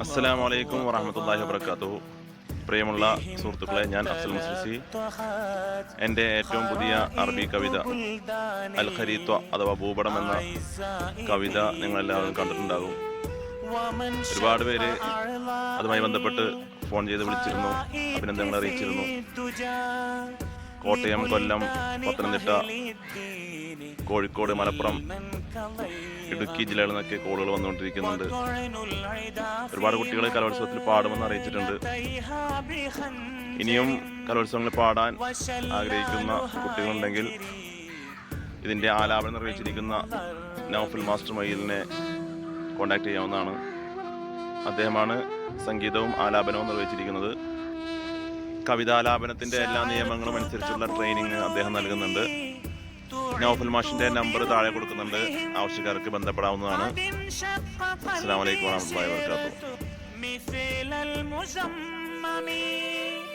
അസ്സലാമു അലൈക്കും വറഹ്മത്തുള്ളാഹി വബറകാതുഹു. പ്രിയമുള്ള സുഹൃത്തുക്കളെ, ഞാൻ അഫ്സൽ മുസ്ലിസി. എൻ്റെ ഏറ്റവും പുതിയ അറബി കവിത അൽ ഖരീത്വ അഥവാ ഭൂപടം എന്ന കവിത നിങ്ങളെല്ലാവരും കണ്ടിട്ടുണ്ടാകും. ഒരുപാട് പേര് അതുമായി ബന്ധപ്പെട്ട് ഫോൺ ചെയ്ത് വിളിച്ചിരുന്നു, അഭിനന്ദനങ്ങൾ അറിയിച്ചിരുന്നു. കോട്ടയം, കൊല്ലം, പത്തനംതിട്ട, കോഴിക്കോട്, മലപ്പുറം, ഇടുക്കി ജില്ലകളിൽ നിന്നൊക്കെ കോളുകൾ വന്നുകൊണ്ടിരിക്കുന്നുണ്ട്. ഒരുപാട് കുട്ടികൾ കലോത്സവത്തിൽ പാടുമെന്ന് അറിയിച്ചിട്ടുണ്ട്. ഇനിയും കലോത്സവങ്ങളിൽ പാടാൻ ആഗ്രഹിക്കുന്ന കുട്ടികളുണ്ടെങ്കിൽ ഇതിൻ്റെ ആലാപനം നിർവഹിച്ചിരിക്കുന്ന നൗഫൽ മാസ്റ്റർ മൊയ്യിലിനെ കോൺടാക്ട് ചെയ്യാവുന്നതാണ്. അദ്ദേഹമാണ് സംഗീതവും ആലാപനവും നിർവഹിച്ചിരിക്കുന്നത്. കവിതാലാപനത്തിൻ്റെ എല്ലാ നിയമങ്ങളും അനുസരിച്ചുള്ള ട്രെയിനിങ് അദ്ദേഹം നൽകുന്നുണ്ട്. നൗഫൽ മാഷിന്റെ നമ്പർ താഴെ കൊടുക്കുന്നുണ്ട്, ആവശ്യക്കാർക്ക് ബന്ധപ്പെടാവുന്നതാണ്. അസ്സലാമു അലൈക്കും വറഹ്മത്തുള്ളാഹി വബറകാതുഹു.